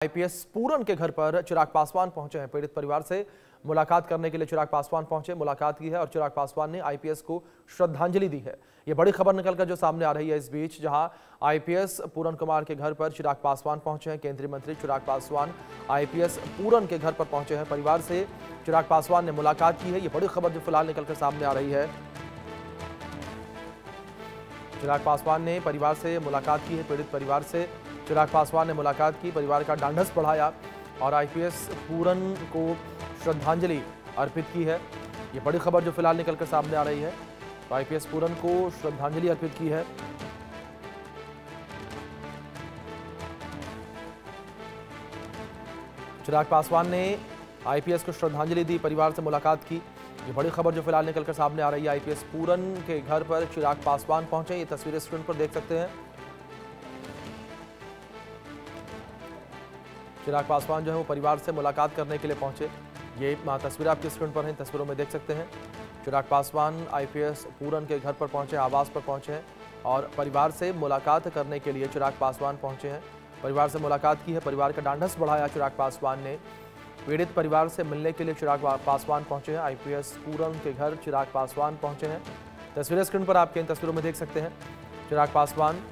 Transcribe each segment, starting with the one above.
IPS पूरन के घर पर चिराग पासवान पहुंचे हैं। पीड़ित परिवार से मुलाकात करने के लिए चिराग पासवान पहुंचे, मुलाकात की है और चिराग पासवान ने आईपीएस को श्रद्धांजलि दी है। ये बड़ी खबर निकलकर जो सामने आ रही है इस बीच, जहां आईपीएस पूरन कुमार के घर पर चिराग पासवान पहुंचे हैं। केंद्रीय मंत्री चिराग पासवान आईपीएस पूरन के घर पर पहुंचे हैं। परिवार से चिराग पासवान ने मुलाकात की है। ये बड़ी खबर जो फिलहाल निकलकर सामने आ रही है। चिराग पासवान ने परिवार से मुलाकात की है। पीड़ित परिवार से चिराग पासवान ने मुलाकात की, परिवार का ढांढस बढ़ाया और आईपीएस पूरन को श्रद्धांजलि अर्पित की है। ये बड़ी खबर जो फिलहाल निकलकर सामने आ रही है। तो आईपीएस पूरन को श्रद्धांजलि अर्पित की है। चिराग पासवान ने आईपीएस को श्रद्धांजलि दी, परिवार से मुलाकात की। ये बड़ी खबर जो फिलहाल निकलकर सामने आ रही है। आईपीएस पूरन के घर पर चिराग पासवान पहुंचे। ये तस्वीरें स्क्रीन पर देख सकते हैं। चिराग पासवान जो है वो परिवार से मुलाकात करने के लिए पहुंचे। ये तस्वीरें आपकी स्क्रीन पर हैं, तस्वीरों में देख सकते हैं। चिराग पासवान आईपीएस पूरन के घर पर पहुंचे, आवास पर पहुंचे हैं और परिवार से मुलाकात करने के लिए चिराग पासवान पहुंचे हैं। परिवार से मुलाकात की है, परिवार का ढांढस बढ़ाया चिराग पासवान ने। पीड़ित परिवार से मिलने के लिए चिराग पासवान पहुंचे हैं। आईपीएस पूरन के घर चिराग पासवान पहुंचे हैं। तस्वीरें स्क्रीन पर आपके इन तस्वीरों में देख सकते हैं। चिराग पासवान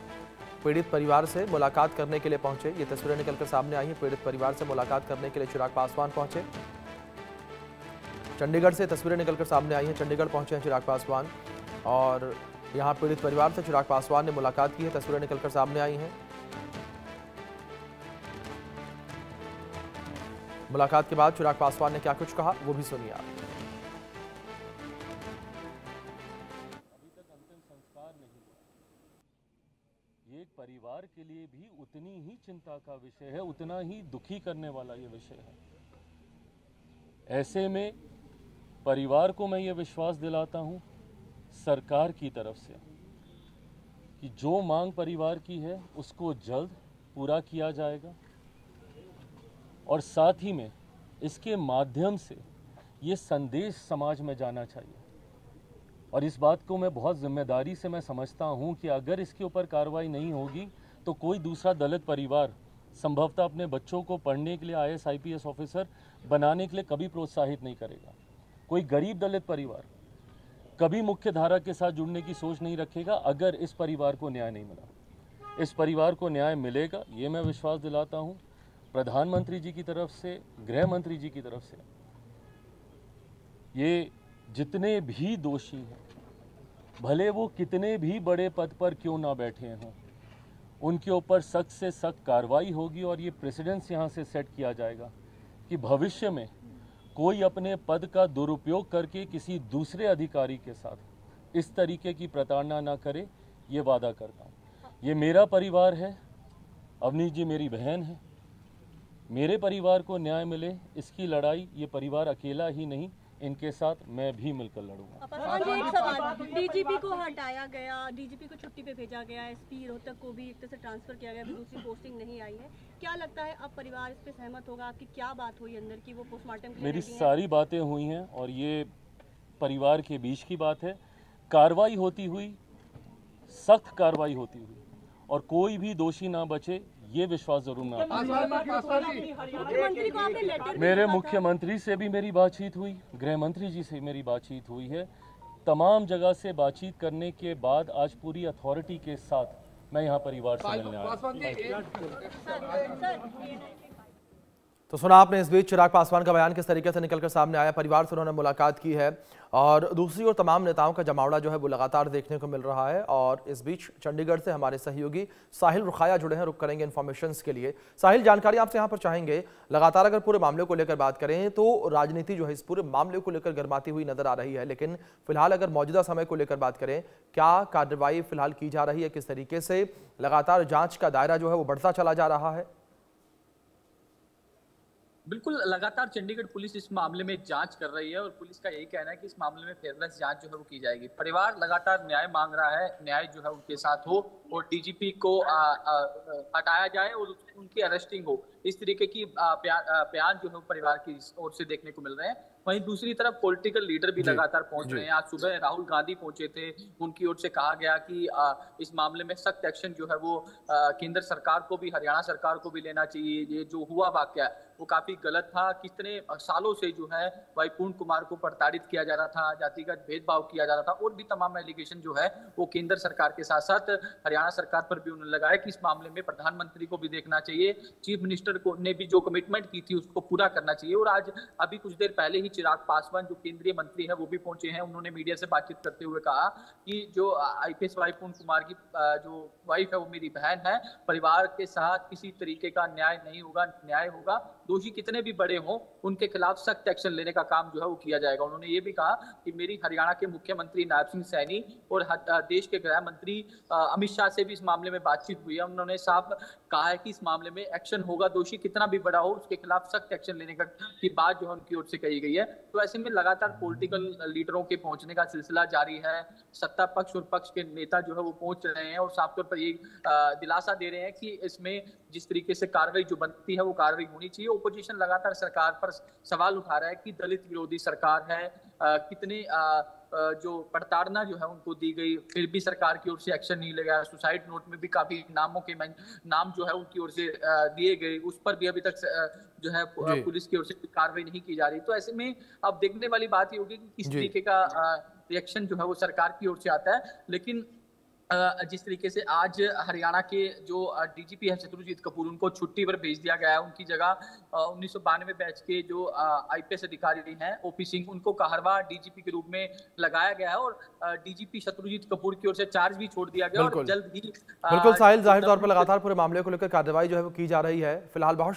पीड़ित परिवार से मुलाकात करने के लिए पहुंचे। ये तस्वीरें निकलकर सामने आई हैं। पीड़ित परिवार से मुलाकात करने के लिए चिराग पासवान पहुंचे। चंडीगढ़ से तस्वीरें निकलकर सामने आई हैं। चंडीगढ़ पहुंचे हैं चिराग पासवान और यहां पीड़ित परिवार से चिराग पासवान ने मुलाकात की है। तस्वीरें निकलकर सामने आई हैं। मुलाकात के बाद चिराग पासवान ने क्या कुछ कहा, वो भी सुनिए आप। ये एक परिवार के लिए भी उतनी ही चिंता का विषय है, उतना ही दुखी करने वाला ये विषय है। ऐसे में परिवार को मैं ये विश्वास दिलाता हूँ सरकार की तरफ से कि जो मांग परिवार की है उसको जल्द पूरा किया जाएगा और साथ ही में इसके माध्यम से ये संदेश समाज में जाना चाहिए। और इस बात को मैं बहुत जिम्मेदारी से मैं समझता हूं कि अगर इसके ऊपर कार्रवाई नहीं होगी तो कोई दूसरा दलित परिवार संभवतः अपने बच्चों को पढ़ने के लिए आईएएस आईपीएस ऑफिसर बनाने के लिए कभी प्रोत्साहित नहीं करेगा। कोई गरीब दलित परिवार कभी मुख्य धारा के साथ जुड़ने की सोच नहीं रखेगा अगर इस परिवार को न्याय नहीं मिला। इस परिवार को न्याय मिलेगा, ये मैं विश्वास दिलाता हूँ प्रधानमंत्री जी की तरफ से, गृह मंत्री जी की तरफ से। ये जितने भी दोषी हैं, भले वो कितने भी बड़े पद पर क्यों ना बैठे हों, उनके ऊपर सख्त से सख्त कार्रवाई होगी और ये प्रेसिडेंस यहाँ से सेट किया जाएगा कि भविष्य में कोई अपने पद का दुरुपयोग करके किसी दूसरे अधिकारी के साथ इस तरीके की प्रताड़ना ना करे। ये वादा करता हूँ। ये मेरा परिवार है, अवनीश जी मेरी बहन है। मेरे परिवार को न्याय मिले, इसकी लड़ाई ये परिवार अकेला ही नहीं, इनके साथ मैं भी मिलकर लड़ूंगा। एक सवाल, डीजीपी को हटाया गया, डीजीपी को छुट्टी पे भेजा गया, एसपी रोहतक को भी एक तरह से ट्रांसफर किया गया, दूसरी पोस्टिंग नहीं आई है। क्या लगता है अब परिवार इस पे सहमत होगा? आपकी क्या बात हुई अंदर की, वो पोस्टमार्टम के लिए मेरी सारी बातें हुई हैं और ये परिवार के बीच की बात है। कार्रवाई होती हुई, सख्त कार्रवाई होती हुई और कोई भी दोषी ना बचे, ये विश्वास जरूर ना। मेरे मुख्यमंत्री से भी मेरी बातचीत हुई, गृह मंत्री जी से मेरी बातचीत हुई है। तमाम जगह से बातचीत करने के बाद आज पूरी अथॉरिटी के साथ मैं यहाँ परिवार से मिलने आया। तो सुना आपने इस बीच चिराग पासवान का बयान किस तरीके से निकलकर सामने आया। परिवार से उन्होंने मुलाकात की है और दूसरी ओर तमाम नेताओं का जमावड़ा जो है वो लगातार देखने को मिल रहा है। और इस बीच चंडीगढ़ से हमारे सहयोगी साहिल रुखाया जुड़े हैं, रुक करेंगे इन्फॉर्मेशन के लिए। साहिल, जानकारी आपसे यहाँ पर चाहेंगे। लगातार अगर पूरे मामले को लेकर बात करें तो राजनीति जो है इस पूरे मामले को लेकर गर्माती हुई नजर आ रही है, लेकिन फिलहाल अगर मौजूदा समय को लेकर बात करें, क्या कार्रवाई फिलहाल की जा रही है, किस तरीके से लगातार जाँच का दायरा जो है वो बढ़ता चला जा रहा है? बिल्कुल, लगातार चंडीगढ़ पुलिस इस मामले में जांच कर रही है और पुलिस का यही कहना है कि इस मामले में फेयरलेस जांच जो है वो की जाएगी। परिवार लगातार न्याय मांग रहा है, न्याय जो है उनके साथ हो और डीजीपी को हटाया जाए और उनकी अरेस्टिंग हो। इस तरीके की बयान जो है परिवार की ओर से देखने को मिल रहे हैं। वहीं दूसरी तरफ पॉलिटिकल लीडर भी जी, लगातार पहुंच जी। रहे हैं। आज सुबह राहुल गांधी पहुंचे थे, उनकी ओर से कहा गया कि इस मामले में सख्त एक्शन जो है वो केंद्र सरकार को भी, हरियाणा सरकार को भी लेना चाहिए। ये जो हुआ वाकया वो काफी गलत था। कितने सालों से जो है भाई पूर्ण कुमार को प्रताड़ित किया जा रहा था, जातिगत भेदभाव किया जा रहा था, और भी तमाम एलिगेशन जो है वो केंद्र सरकार के साथ साथ हरियाणा सरकार पर भी उन्होंने लगाया कि इस मामले में प्रधानमंत्री को भी देखना चाहिए, चीफ मिनिस्टर को ने भी जो कमिटमेंट की थी उसको पूरा करना चाहिए। और आज अभी कुछ देर पहले ही चिराग पासवान जो केंद्रीय मंत्री है वो भी पहुंचे हैं। उन्होंने मीडिया से बातचीत करते हुए कहा कि जो आईपीएस वाई पूर्ण कुमार की जो वाइफ है वो मेरी बहन है, परिवार के साथ किसी तरीके का न्याय नहीं होगा, न्याय होगा। दोषी कितने भी बड़े हों उनके खिलाफ सख्त एक्शन लेने का काम जो है वो किया जाएगा। उन्होंने ये भी कहा कि मेरी हरियाणा के मुख्यमंत्री नायब सिंह सैनी और देश के गृह मंत्री अमित शाह से भी इस मामले में बातचीत हुई है। उन्होंने साफ कहा है कि इस मामले में एक्शन होगा, दोषी कितना भी बड़ा हो उसके खिलाफ सख्त एक्शन लेने की बात जो है उनकी ओर से कही गई है। तो ऐसे में लगातार पॉलिटिकल लीडरों के पहुंचने का सिलसिला जारी है। सत्ता पक्ष और पक्ष के नेता जो है वो पहुंच रहे हैं और साफ तौर पर ये दिलासा दे रहे हैं कि इसमें जिस तरीके से कार्रवाई जो बनती है वो कार्रवाई होनी चाहिए। ओपोजिशन लगातार सरकार पर सवाल उठा रहा है कि दलित विरोधी सरकार है, कितने जो प्रताड़ना जो है उनको दी गई, फिर भी सरकार की ओर से एक्शन नहीं लगा। सुसाइड नोट में भी काफी नाम जो है उनकी ओर से दिए गए, उस पर भी अभी तक जो है पुलिस की ओर से कार्रवाई नहीं की जा रही। तो ऐसे में अब देखने वाली बात ये होगी कि किस तरीके का रिएक्शन जो है वो सरकार की ओर से आता है। लेकिन जिस तरीके से आज हरियाणा के जो डीजीपी है शत्रुजीत कपूर, उनको छुट्टी पर भेज दिया गया है। उनकी जगह 1992 बैच के जो आईपीएस अधिकारी हैं ओपी सिंह, उनको कहरवा डीजीपी के रूप में लगाया गया है और डीजीपी शत्रुजीत कपूर की ओर से चार्ज भी छोड़ दिया गया और जल्द ही बिल्कुल साहिल, जाहिर तौर पर लगातार पूरे मामले को लेकर कार्रवाई जो है वो की जा रही है। फिलहाल बहुत